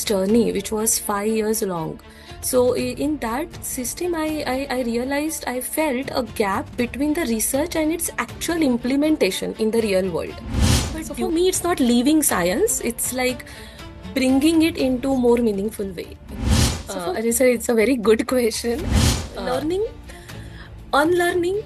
journey, which was 5 years long. So in that system, I realized I felt a gap between the research and its actual implementation in the real world. But so for me, it's not leaving science. It's like bringing it into more meaningful way. Arisa, it's a very good question. Learning, unlearning,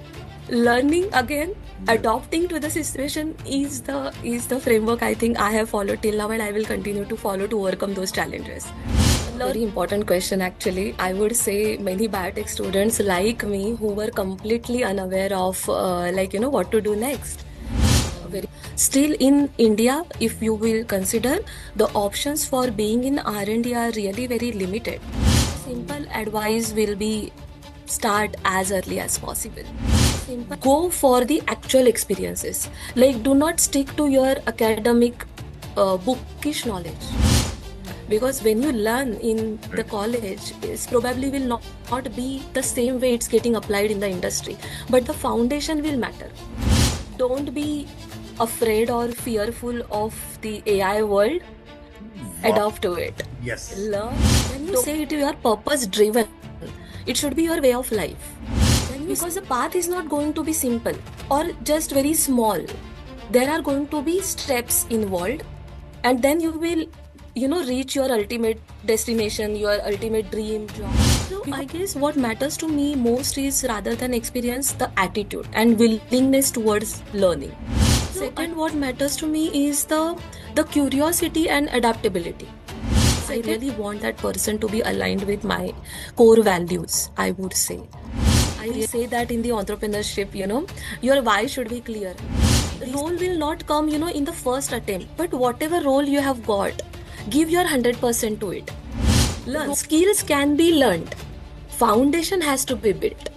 learning again, adopting to the situation is the framework I think I have followed till now, and I will continue to follow to overcome those challenges. Very important question actually. I would say many biotech students like me who were completely unaware of what to do next. Still in India, if you will consider, the options for being in R&D are really very limited. Simple advice will be start as early as possible. Go for the actual experiences. Like, do not stick to your academic bookish knowledge. Because when you learn in the college, it probably will not be the same way it's getting applied in the industry. But the foundation will matter. Don't be afraid or fearful of the AI world. Adapt to it. Yes. Learn. When you say it, you are purpose driven. It should be your way of life. Because the path is not going to be simple or just very small. There are going to be steps involved, and then you will reach your ultimate destination, your ultimate dream job. So I guess what matters to me most is, rather than experience, the attitude and willingness towards learning. Second, what matters to me is the curiosity and adaptability. I really want that person to be aligned with my core values, I would say. I say that in the entrepreneurship, your why should be clear. Role will not come, in the first attempt, but whatever role you have got, give your 100% to it. Learn. Skills can be learned. Foundation has to be built.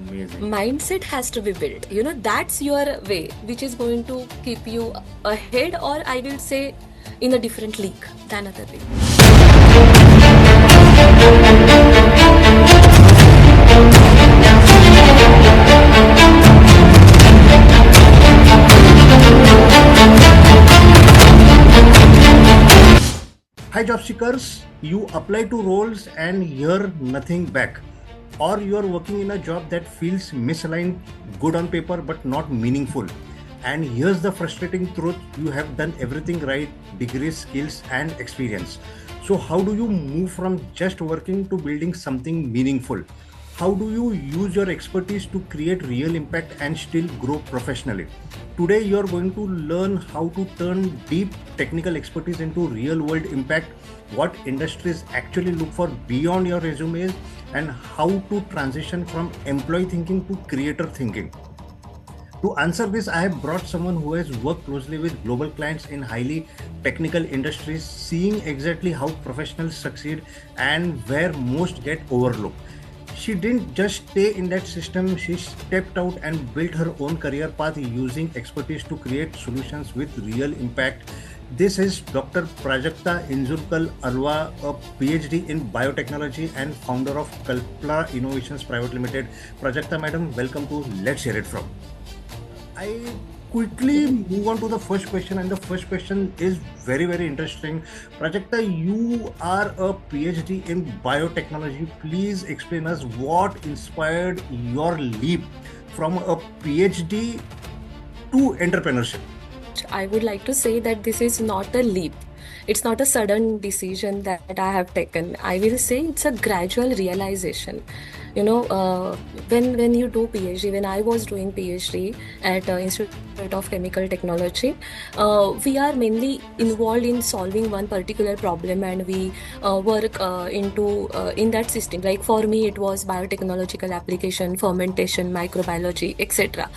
Amazing. Mindset has to be built. That's your way, which is going to keep you ahead, or I will say in a different league than other way. Hi job seekers, you apply to roles and hear nothing back, or you are working in a job that feels misaligned, good on paper but not meaningful. And here's the frustrating truth: you have done everything right, degrees, skills and experience. So how do you move from just working to building something meaningful? How do you use your expertise to create real impact and still grow professionally? Today, you are going to learn how to turn deep technical expertise into real world impact, what industries actually look for beyond your resumes, and how to transition from employee thinking to creator thinking. To answer this, I have brought someone who has worked closely with global clients in highly technical industries, seeing exactly how professionals succeed and where most get overlooked. She didn't just stay in that system, she stepped out and built her own career path using expertise to create solutions with real impact. This is Dr. Prajakta Inzulkar Alwa, a PhD in Biotechnology and founder of Kalpla Innovations Private Limited. Prajakta madam, welcome to Let's Hear It From. I quickly move on to the first question, and the first question is very, very interesting. Prajakta, you are a PhD in biotechnology. Please explain us what inspired your leap from a PhD to entrepreneurship. I would like to say that this is not a leap. It's not a sudden decision that I have taken. I will say it's a gradual realization. When you do PhD, when I was doing PhD at Institute of Chemical Technology, we are mainly involved in solving one particular problem, and we work in that system. Like for me, it was biotechnological application, fermentation, microbiology, etc.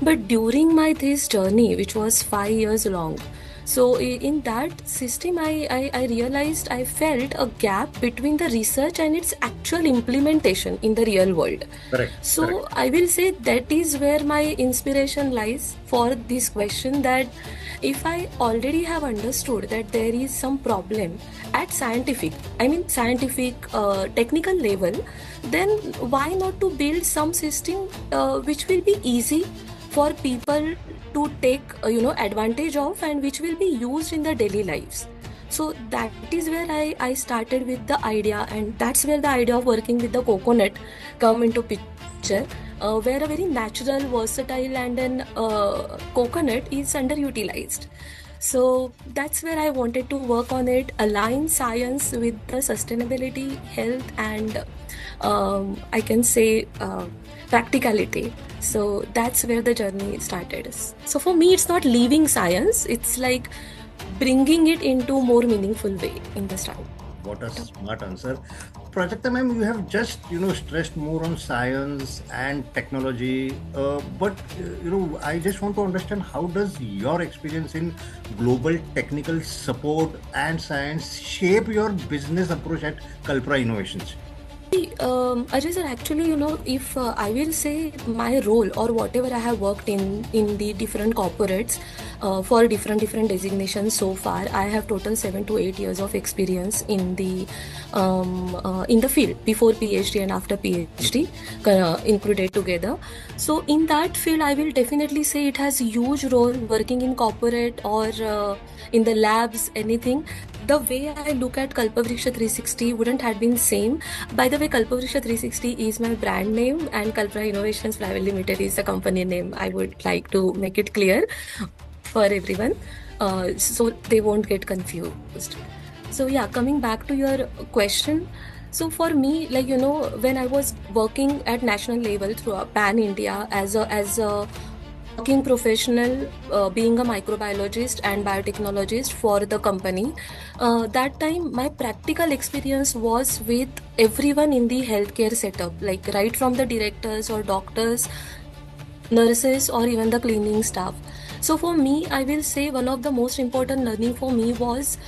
But during this journey, which was 5 years long, so in that system, I realized I felt a gap between the research and its actual implementation in the real world. Correct. So Correct. I will say that is where my inspiration lies for this question, that if I already have understood that there is some problem at scientific technical level, then why not to build some system which will be easy for people to take advantage of, and which will be used in their daily lives. So that is where I started with the idea, and that's where the idea of working with the coconut come into picture, where a very natural, versatile, and an coconut is underutilized. So that's where I wanted to work on it, align science with the sustainability, health, and I can say practicality. So that's where the journey started. So for me, it's not leaving science, it's like bringing it into more meaningful way in the start. What a smart answer. Prajakta ma'am, you have just, stressed more on science and technology. But I just want to understand, how does your experience in global technical support and science shape your business approach at Kalpra Innovations? Ajay sir, actually, if I will say my role or whatever I have worked in the different corporates for different designations so far, I have total 7 to 8 years of experience in the field before PhD and after PhD included together. So in that field, I will definitely say it has a huge role working in corporate or in the labs, anything. The way I look at Kalpavriksha 360 wouldn't have been same. By the way, Kalpavriksha 360 is my brand name, and Kalpra Innovations Private Limited is the company name. I would like to make it clear for everyone, so they won't get confused. So yeah, coming back to your question. So for me, when I was working at national level through pan India as a working professional, being a microbiologist and biotechnologist for the company, that time my practical experience was with everyone in the healthcare setup, like right from the directors or doctors, nurses, or even the cleaning staff. So for me, I will say one of the most important learning for me was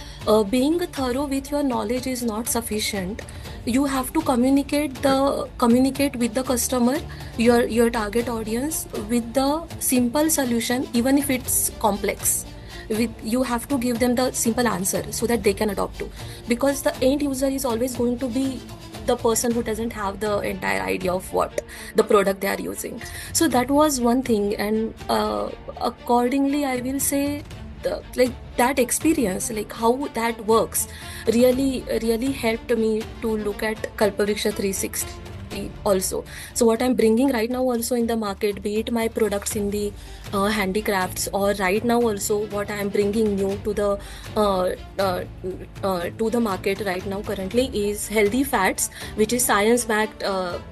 being thorough with your knowledge is not sufficient. You have to communicate with the customer, your target audience, with the simple solution, even if it's complex. You have to give them the simple answer so that they can adopt to, because the end user is always going to be the person who doesn't have the entire idea of what the product they are using. So that was one thing, and accordingly I will say that experience, like how that works, really helped me to look at Kalpavriksha 360 also. So what I'm bringing right now also in the market, be it my products in the handicrafts, or right now also what I'm bringing new to the market right now currently, is healthy fats, which is science backed,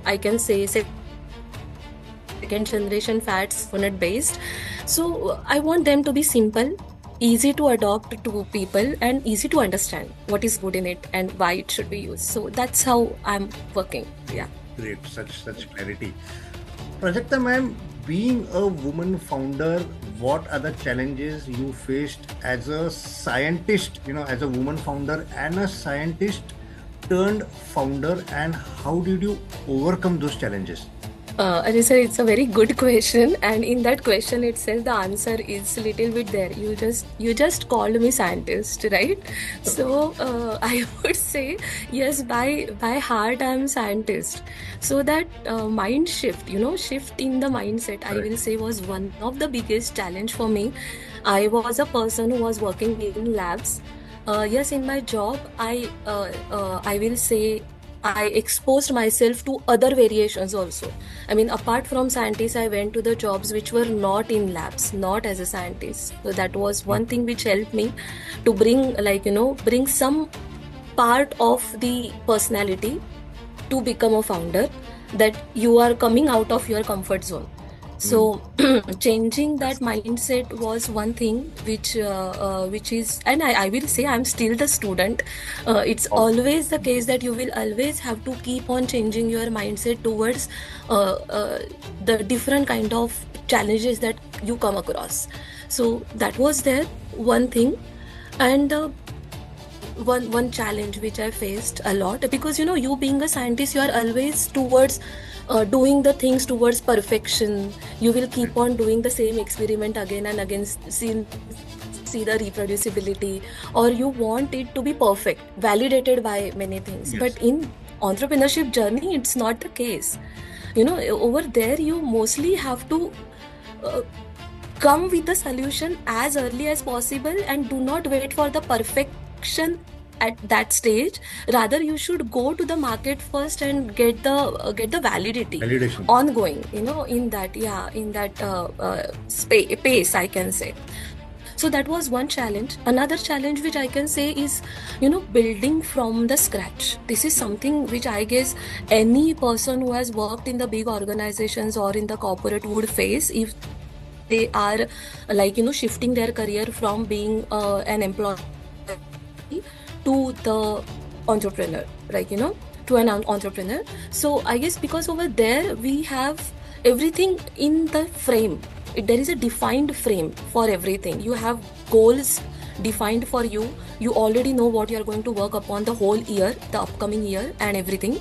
I can say second generation fats, coconut based. So I want them to be simple, easy to adopt to people, and easy to understand what is good in it and why it should be used. So that's how I'm working. Yeah. Great, such clarity. Prajakta ma'am, being a woman founder, what are the challenges you faced as a scientist, as a woman founder and a scientist turned founder, and how did you overcome those challenges? Ajay sir, it's a very good question, and in that question itself, the answer is little bit there. You just called me scientist, right? So I would say yes. By heart, I'm scientist. So that mind shift, shift in the mindset, I will say, was one of the biggest challenge for me. I was a person who was working in labs. Yes, in my job, I will say I exposed myself to other variations also. I mean, apart from scientists, I went to the jobs which were not in labs, not as a scientist. So that was one thing which helped me to bring some part of the personality to become a founder, that you are coming out of your comfort zone. So changing that mindset was one thing which is, and I will say I'm still the student. It's always the case that you will always have to keep on changing your mindset towards the different kind of challenges that you come across. So that was there one thing, and one challenge which I faced a lot, because you being a scientist, you are always towards doing the things towards perfection. You will keep on doing the same experiment again and again, see the reproducibility, or you want it to be perfect, validated by many things. Yes. But in entrepreneurship journey, it's not the case. Over there you mostly have to come with the solution as early as possible, and do not wait for the perfect traction at that stage. Rather, you should go to the market first and get the Validation. ongoing, in that pace, I can say. So that was one challenge. Another challenge which I can say is, building from the scratch. This is something which I guess any person who has worked in the big organizations or in the corporate would face if they are shifting their career from being an employee to the entrepreneur, to an entrepreneur. So I guess because over there we have everything in the frame. There is a defined frame for everything. You have goals defined for you. You already know what you are going to work upon the whole year, the upcoming year, and everything.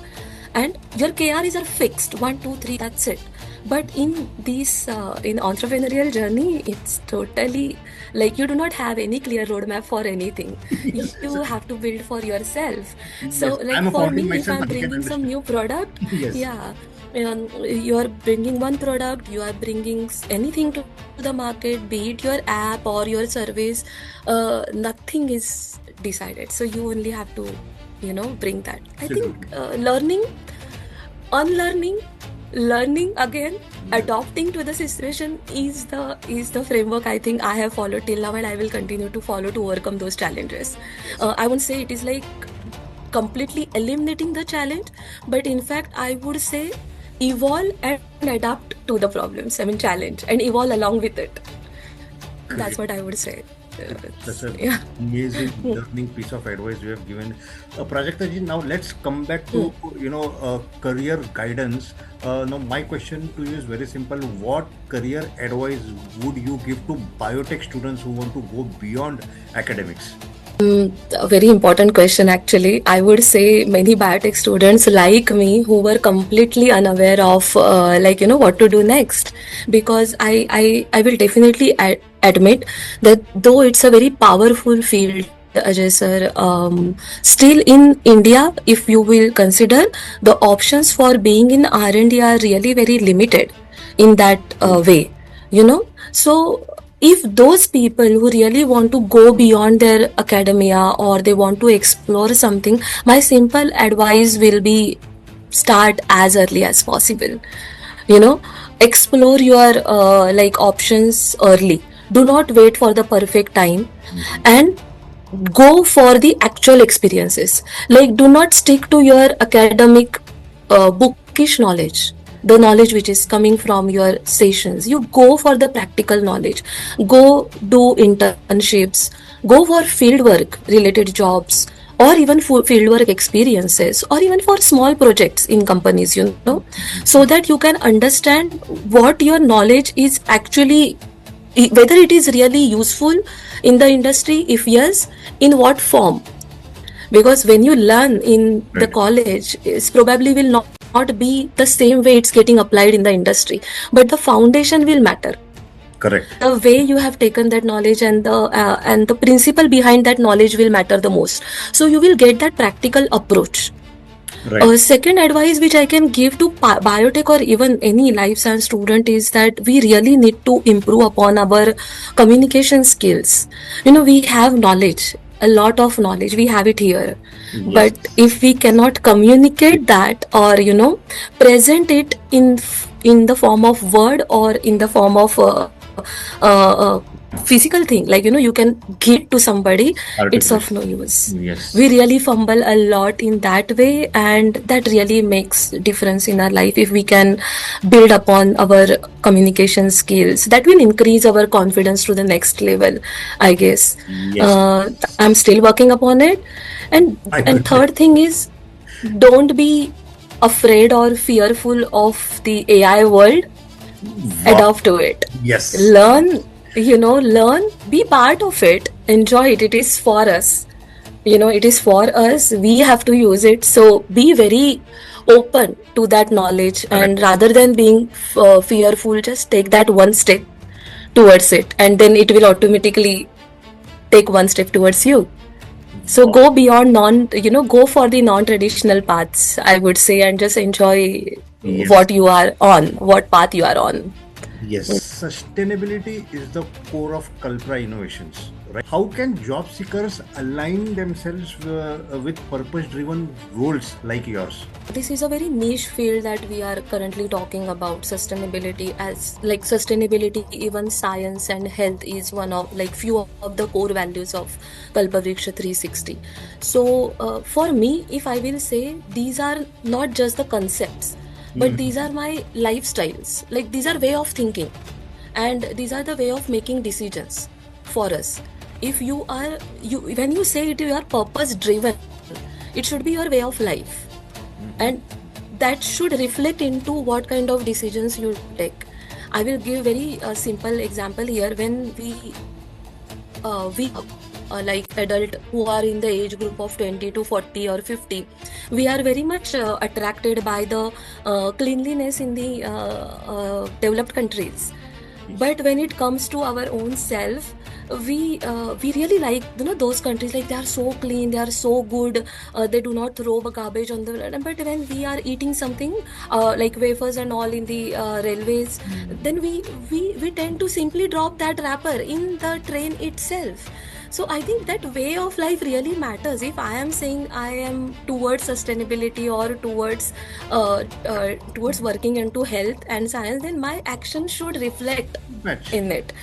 And your KRs are fixed, 1, 2, 3, that's it. But in this in entrepreneurial journey, it's totally like you do not have any clear roadmap for anything. You have to build for yourself. So Yes, I'm a for founding me, if myself. I'm I can bringing some understand. new product, Yes. yeah, you are bringing one product, you are bringing anything to the market, be it your app or your service, nothing is decided. So you only have to, bring that. I think learning, unlearning, learning again, adopting to the situation is the framework I think I have followed till now, and I will continue to follow to overcome those challenges. I won't say it is like completely eliminating the challenge, but in fact I would say evolve and adapt to the problems, challenge, and evolve along with it. That's what I would say. That's an Yeah. amazing learning piece of advice you have given. Prajakta ji, now let's come back to career guidance. Now my question to you is very simple. What career advice would you give to biotech students who want to go beyond academics? A very important question, actually. I would say many biotech students like me who were completely unaware of what to do next, because I will definitely admit that though it's a very powerful field, Ajay sir, still in India, if you will consider, the options for being in R&D are really very limited in that way, so if those people who really want to go beyond their academia or they want to explore something, my simple advice will be start as early as possible. Explore your options early. Do not wait for the perfect time, and go for the actual experiences. Like, do not stick to your academic bookish knowledge, the knowledge which is coming from your sessions. You go for the practical knowledge, go do internships, go for fieldwork related jobs, or even for fieldwork experiences, or even for small projects in companies, so that you can understand what your knowledge is actually, whether it is really useful in the industry. If yes, in what form. Because when you learn in the college, it probably will not be the same way it's getting applied in the industry, but the foundation will matter. Correct. The way you have taken that knowledge and the principle behind that knowledge will matter the most. So you will get that practical approach. Right. Second advice which I can give to biotech or even any life science student is that we really need to improve upon our communication skills. We have knowledge, a lot of knowledge, we have it here. Yes. But if we cannot communicate that, or present it in the form of word or in the form of physical thing, like you can give to somebody, it's of no use. Yes. We really fumble a lot in that way, and that really makes difference in our life. If we can build upon our communication skills, that will increase our confidence to the next level, I guess. Yes. I'm still working upon it. And third thing is, don't be afraid or fearful of the AI world. Adapt to it. Yes. Learn, be part of it, enjoy it. It is for us. It is for us. We have to use it. So be very open to that knowledge. And rather than being fearful, just take that one step towards it, and then it will automatically take one step towards you. So go beyond go for the non-traditional paths, I would say, and just enjoy what you are on, what path you are on. Yes, sustainability is the core of Kalpra innovations. right? How can job seekers align themselves with purpose-driven roles like yours? This is a very niche field that we are currently talking about. Sustainability, as like sustainability, even science and health is one of like few of the core values of Kalpavriksha 360. So for me, if I will say, these are not just the concepts, but these are my lifestyles. Like these are way of thinking, and these are the way of making decisions for us. If you are you when you say it, you are purpose driven, it should be your way of life, and that should reflect into what kind of decisions you take. I will give very simple example here. When we like adult who are in the age group of 20 to 40 or 50, we are very much attracted by the cleanliness in the developed countries. But when it comes to our own self, we really like, you know, those countries. Like they are so clean, they are so good, they do not throw garbage on the. But when we are eating something like wafers and all in the railways, then we tend to simply drop that wrapper in the train itself. So I think that way of life really matters. If I am saying I am towards sustainability or towards working into health and science, then my action should reflect in it.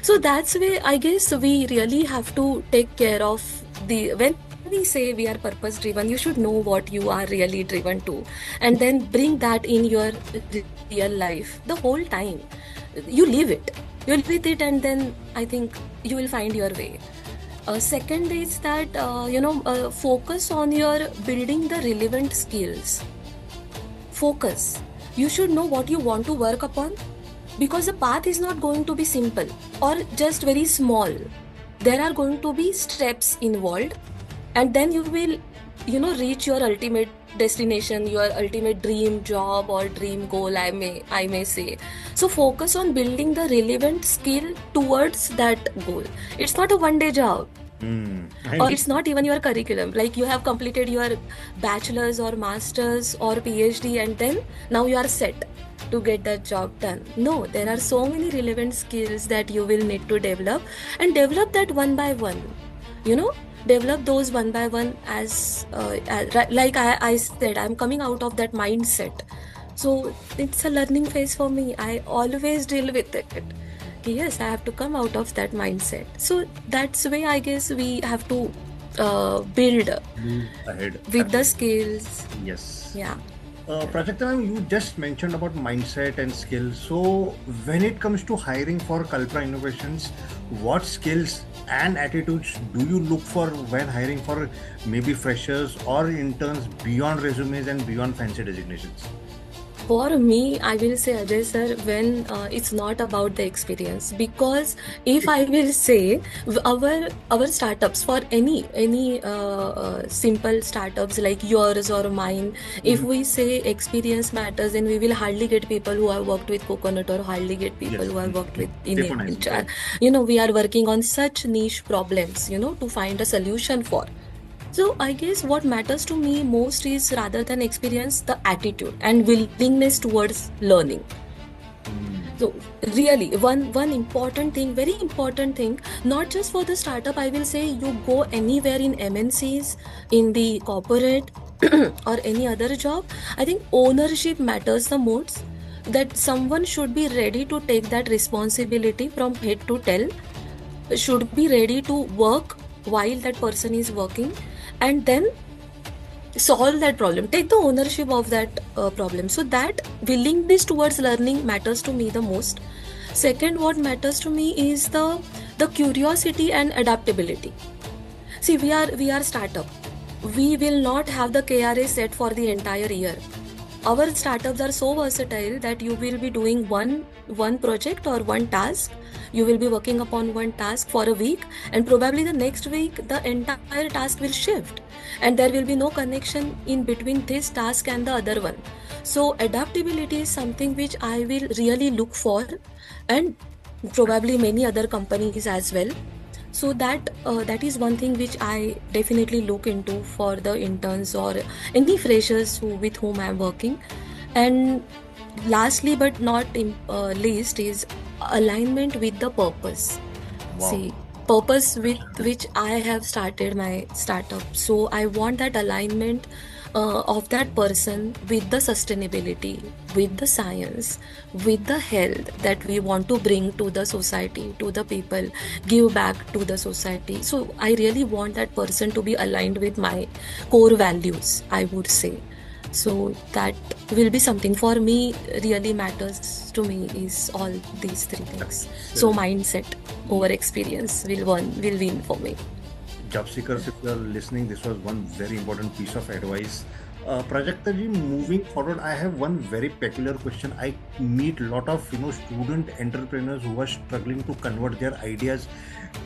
So that's why I guess we really have to take care of when we say we are purpose driven, you should know what you are really driven to, and then bring that in your real life the whole time. You live it, and then I think you will find your way. Second is that focus on your building the relevant skills. Focus. You should know what you want to work upon, because the path is not going to be simple or just very small. There are going to be steps involved, and then you will reach your ultimate destination, your ultimate dream job or dream goal, I may say. So focus on building the relevant skill towards that goal. It's not a one-day job. Or it's not even your curriculum. Like you have completed your bachelor's or master's or PhD, and then now you are set to get that job done. No, there are so many relevant skills that you will need to develop, and develop that one by one. Develop those one by one as like I said, I'm coming out of that mindset. So it's a learning phase for me. I always deal with it. Yes, I have to come out of that mindset. So that's the way I guess we have to build ahead with the skills. Yes. Yeah. Prajakta ma'am, you just mentioned about mindset and skills. So when it comes to hiring for Kalpa Innovations, what skills and attitudes do you look for when hiring for maybe freshers or interns beyond resumes and beyond fancy designations? For me, I will say, Ajay sir, when it's not about the experience, because if I will say our startups, for any simple startups like yours or mine, if we say experience matters, then we will hardly get people who have worked with coconut, or hardly get people who have worked with we are working on such niche problems, to find a solution for. So I guess what matters to me most is, rather than experience, the attitude and willingness towards learning. So really, one important thing, very important thing, not just for the startup, I will say, you go anywhere in MNCs, in the corporate or any other job, I think ownership matters the most. That someone should be ready to take that responsibility from head to tail, should be ready to work while that person is working, and then solve that problem, take the ownership of that problem. So that willingness towards learning matters to me the most. Second, what matters to me is the curiosity and adaptability. See, we are startup. We will not have the KRA set for the entire year. Our startups are so versatile that you will be doing one project or one task. You will be working upon one task for a week, and probably the next week the entire task will shift, and there will be no connection in between this task and the other one. So adaptability is something which I will really look for, and probably many other companies as well. So that is one thing which I definitely look into for the interns or any freshers with whom I am working. And lastly but not least is alignment with the purpose. Wow. See, purpose with which I have started my startup. So I want that alignment of that person with the sustainability, with the science, with the health that we want to bring to the society, to the people, give back to the society. So I really want that person to be aligned with my core values, I would say. So that will be something for me really matters to me is all these three things. So mindset over experience will win for me. Job seekers, if you are listening, this was one very important piece of advice. Prajakta ji, moving forward, I have one very peculiar question. I meet a lot of student entrepreneurs who are struggling to convert their ideas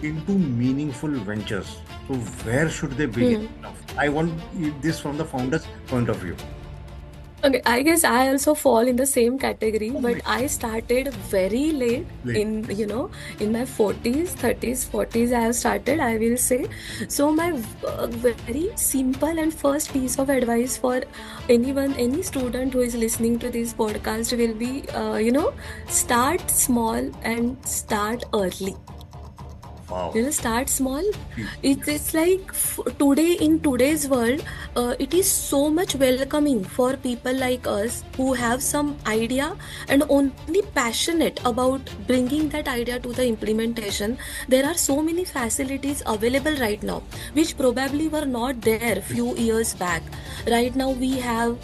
into meaningful ventures. So where should they begin? I want this from the founder's point of view. Okay, I guess I also fall in the same category, but I started very late in my 40s, 30s, 40s I have started, I will say. So my very simple and first piece of advice for anyone, any student who is listening to this podcast will be, start small and start early. Wow. Start small. It's like today, in today's world, it is so much welcoming for people like us who have some idea and only passionate about bringing that idea to the implementation. There are so many facilities available right now which probably were not there few years back. Right now we have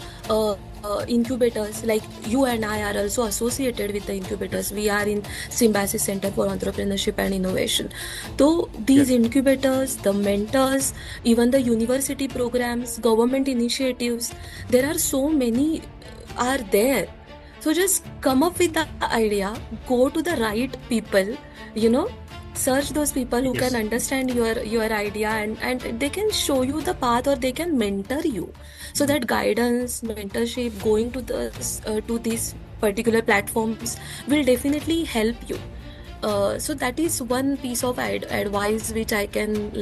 incubators, like you and I are also associated with the incubators. We are in Symbiosis Center for Entrepreneurship and Innovation. So these incubators, the mentors, even the university programs, government initiatives, there are so many are there. So just come up with the idea, go to the right people, search those people who can understand your idea, and they can show you the path, or they can mentor you. So that guidance, mentorship, going to these particular platforms will definitely help you. So that is one piece of advice which I can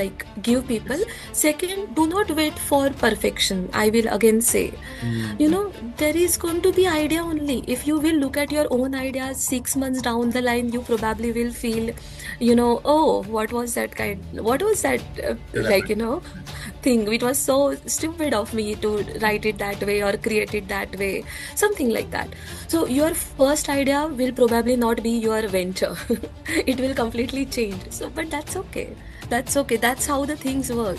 give people. Second, do not wait for perfection. I will again say, there is going to be idea only. If you will look at your own ideas 6 months down the line, you probably will feel, oh, what was that thing? It was so stupid of me to write it that way or create it that way, something like that. So your first idea will probably not be your venture. It will completely change. So, but that's okay. That's how the things work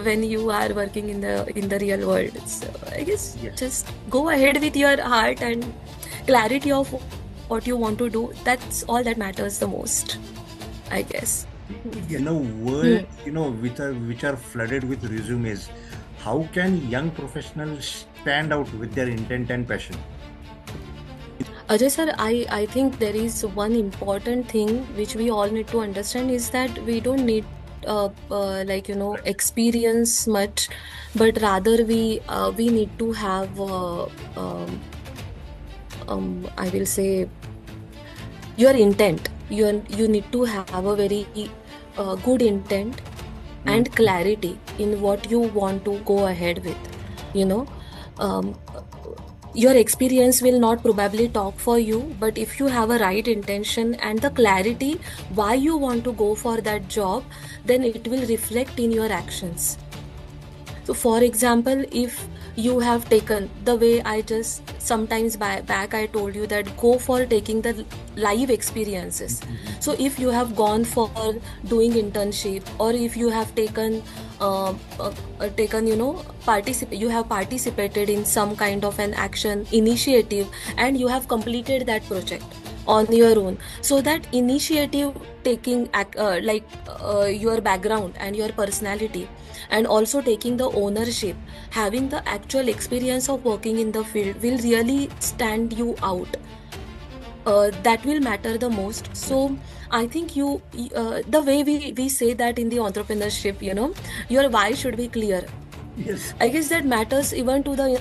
when you are working in the real world. So I guess just go ahead with your heart and clarity of what you want to do. That's all that matters the most, I guess. In a world which are flooded with resumes, how can young professionals stand out with their intent and passion? Ajay sir, I think there is one important thing which we all need to understand is that we don't need experience much, but rather we need to have I will say your intent. You need to have a very good intent and clarity in what you want to go ahead with. Your experience will not probably talk for you, but if you have a right intention and the clarity why you want to go for that job, then it will reflect in your actions. So for example, if you have taken the way I just sometimes back I told you that go for taking the live experiences. So if you have gone for doing internship, or if you have you have participated in some kind of an action initiative and you have completed that project on your own, so that initiative taking your background and your personality, and also taking the ownership, having the actual experience of working in the field will really stand you out. That will matter the most. So I think the way we say that in the entrepreneurship, your why should be clear. Yes. I guess that matters even to the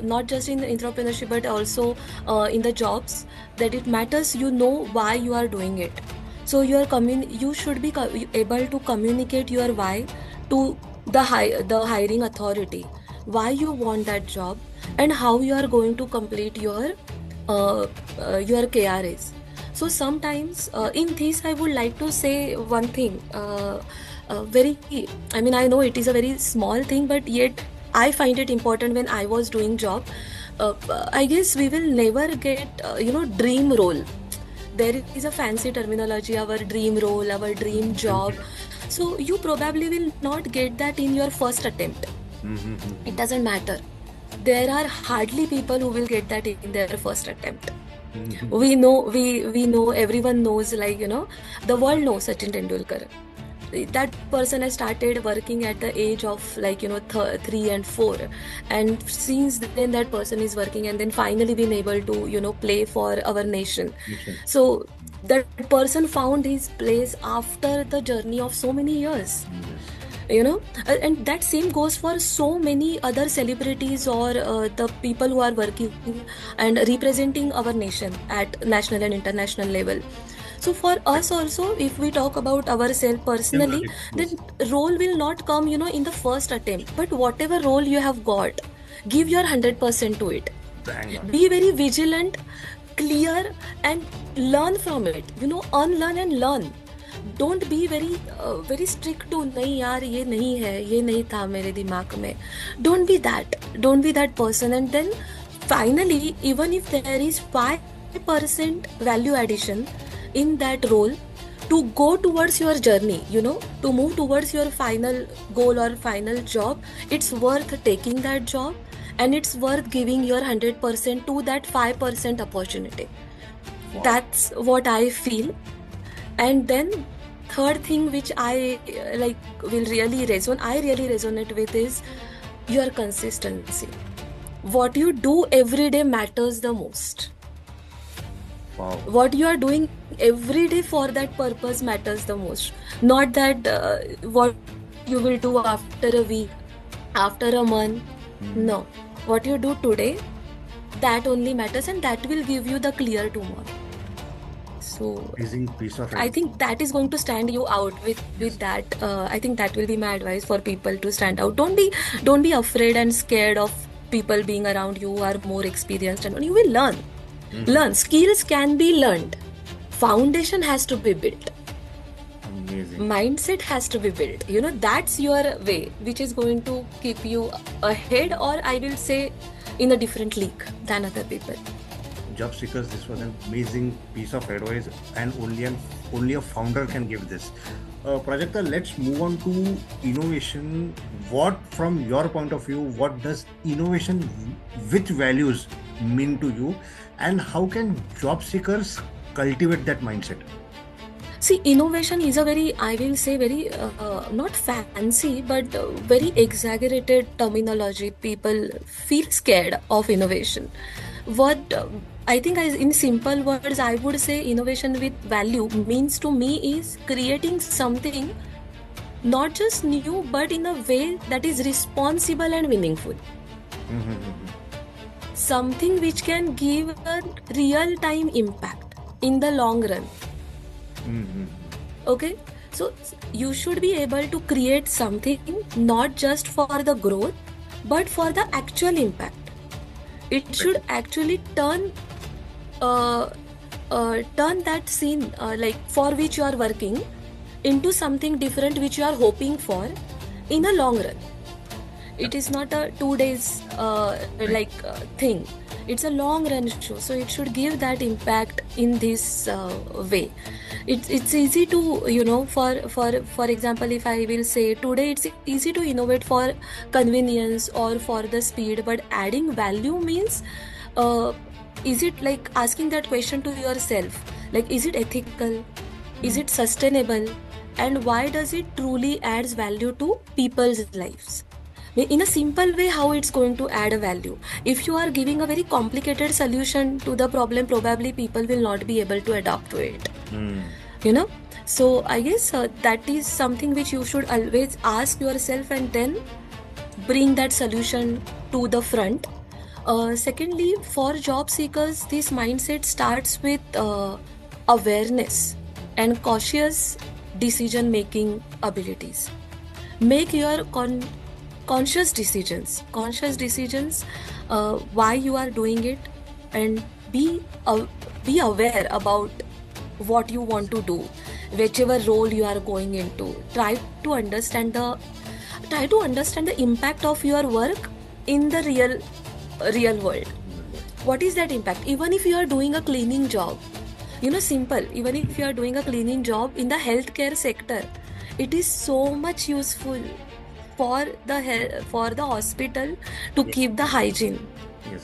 not just in the entrepreneurship but also in the jobs, that it matters why you are doing it. So you should be able to communicate your why to the hiring authority, why you want that job, and how you are going to complete your KRAs. So sometimes in this, I would like to say one thing. Very, I mean, I know it is a very small thing, but yet I find it important when I was doing job. I guess we will never get, dream role. There is a fancy terminology, our dream role, our dream job. So you probably will not get that in your first attempt. It doesn't matter. There are hardly people who will get that in their first attempt. We know, everyone knows, like, the world knows Sachin Tendulkar. That person has started working at the age of, like, 3 and 4, and since then that person is working and then finally been able to play for our nation. So that person found his place after the journey of so many years. And that same goes for so many other celebrities or the people who are working and representing our nation at national and international level. So for us also, if we talk about ourselves personally, then role will not come in the first attempt, but whatever role you have got, give your 100% to it. Be very vigilant, clear, and learn from it. Unlearn and learn. Don't be very strict to नहीं यार ये नहीं है, ये नहीं था मेरे दिमाग में. Don't be that person. And then finally, even if there is 5% value addition in that role to go towards your journey, to move towards your final goal or final job, it's worth taking that job, and it's worth giving your 100% to that 5% opportunity. Wow. That's what I feel. And then third thing which I really resonate with is your consistency. What you do every day matters the most. Wow. What you are doing every day for that purpose matters the most. Not that what you will do after a week, after a month. No. What you do today, that only matters, and that will give you the clear tomorrow. So I think that is going to stand you out with that. I think that will be my advice for people to stand out. Don't be afraid and scared of people being around you who are more experienced, and you will learn. Learn. Skills can be learned. Foundation has to be built. Amazing. Mindset has to be built. That's your way, which is going to keep you ahead, or I will say in a different league than other people. Job seekers, this was an amazing piece of advice, and only a founder can give this. Prajakta, let's move on to innovation. What, from your point of view, what does innovation with values mean to you, and how can job seekers cultivate that mindset? See, innovation is a very, I will say, very not fancy, but very exaggerated terminology. People feel scared of innovation. What I think, in simple words, I would say innovation with value means to me is creating something not just new, but in a way that is responsible and meaningful. Something which can give a real-time impact in the long run. Okay, so you should be able to create something not just for the growth, but for the actual impact. It should actually turn that scene like for which you are working into something different which you are hoping for in a long run. It is not a 2 days thing. It's a long run show, so it should give that impact in this way. It's easy to for example, if I will say today, it's easy to innovate for convenience or for the speed, but adding value means is it like asking that question to yourself, like, is it ethical, is it sustainable, and why does it truly adds value to people's lives? In a simple way, how it's going to add a value. If you are giving a very complicated solution to the problem, probably people will not be able to adapt to it. So I guess that is something which you should always ask yourself, and then bring that solution to the front. Secondly, for job seekers, this mindset starts with awareness and cautious decision making abilities. Make your conscious decisions, why you are doing it, and be aware about what you want to do, whichever role you are going into. Try to understand the impact of your work in the real world. What is that impact? Even if you are doing a cleaning job, simple, even if you are doing a cleaning job in the healthcare sector, it is so much useful for the hospital to Yes. keep the hygiene. Yes.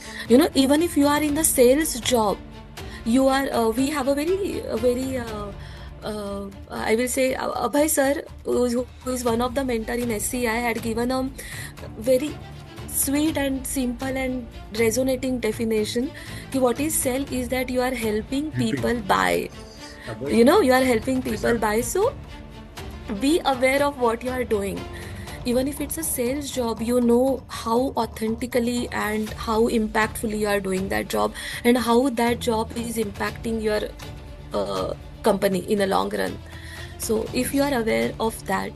Even if you are in the sales job, you are we have I will say, Abhay sir, who is one of the mentor in SCI, had given a very sweet and simple and resonating definition ki what is sell is that you are helping Helping. people buy. Abhay, You are helping yes, sir. people buy. So be aware of what you are doing. Even if it's a sales job, you know how authentically and how impactfully you are doing that job, and how that job is impacting your uh, company in the long run. So if you are aware of that,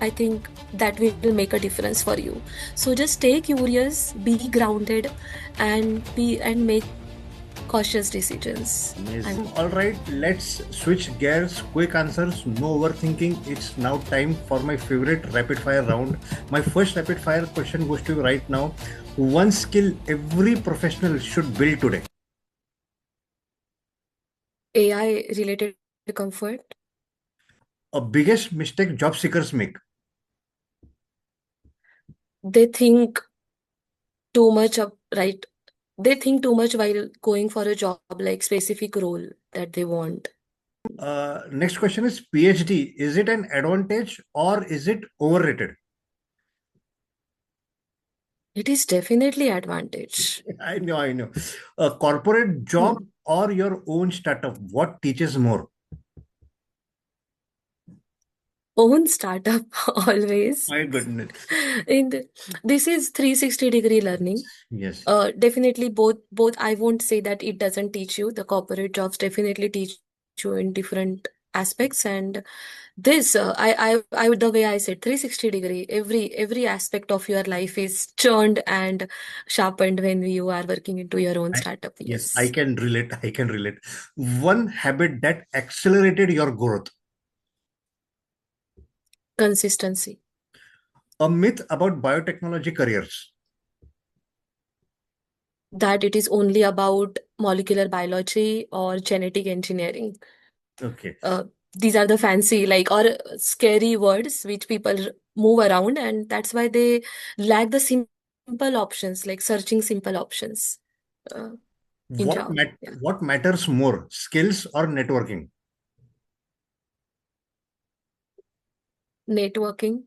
I think that will make a difference for you. So just stay curious, be grounded, and make cautious decisions. Amazing. All right, let's switch gears. Quick answers, no overthinking. It's now time for my favorite rapid fire round. My first rapid fire question goes to you right now. One skill every professional should build today. AI related comfort. A biggest mistake job seekers make. They think too much of right they think too much while going for a job, like specific role that they want. Next question is PhD. Is it an advantage or is it overrated? It is definitely advantage. I know, I know. A corporate job Hmm. or your own startup, what teaches more? Own startup always. My goodness. This is 360-degree learning. Yes. Definitely both I won't say that it doesn't teach you. The corporate jobs definitely teach you in different aspects, and this the way I said, 360-degree, every aspect of your life is churned and sharpened when you are working into your own I, startup. yes, I Yes. can relate. I can relate. One habit that accelerated your growth. Consistency. A myth about biotechnology careers. That it is only about molecular biology or genetic engineering. Okay. uh, these are the fancy, like, or scary words which people move around, and that's why they lack the simple options, like searching simple options uh, in What job. Yeah. what matters more, skills or networking? Networking.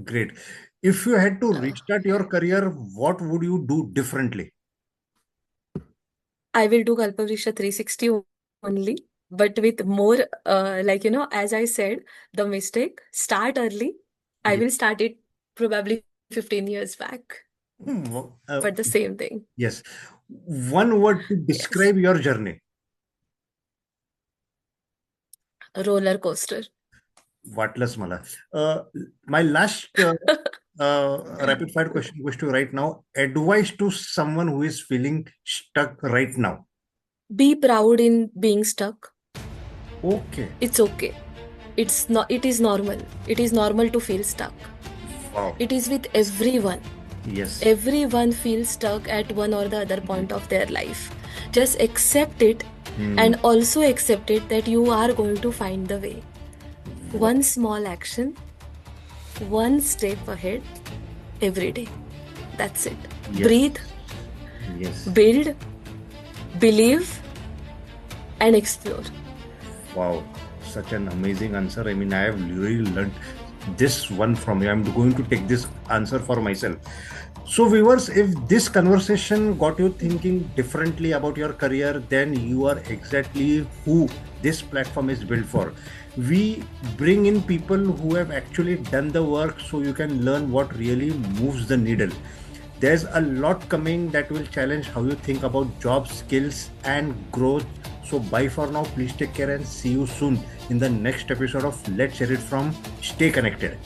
Great. If you had to uh, restart your career, what would you do differently? I will do Kalpavrisha 360 only, but with more, as I said, the mistake, start early. I Yes. will start it probably 15 years back, but the same thing. Yes. One word to Yes. describe your journey. Roller coaster. वाटलंच मला. My last rapid fire question goes to you right now. Advice to someone who is feeling stuck right now. Be proud in being stuck. Okay. It's okay. It is normal. It is normal to feel stuck. Wow. It is with everyone. Yes. Everyone feels stuck at one or the other point of their life. Just accept it, Hmm. and also accept it that you are going to find the way. Wow. One small action, one step ahead every day. That's it. Yes. Breathe, Yes. build, believe, and explore. Wow. Such an amazing answer. I mean, I have really learned this one from you. I'm going to take this answer for myself. So, viewers, if this conversation got you thinking differently about your career, then you are exactly who this platform is built for. We bring in people who have actually done the work so you can learn what really moves the needle. There's a lot coming that will challenge how you think about job skills and growth. So, bye for now. Please take care and see you soon in the next episode of Let's Share It From. Stay connected.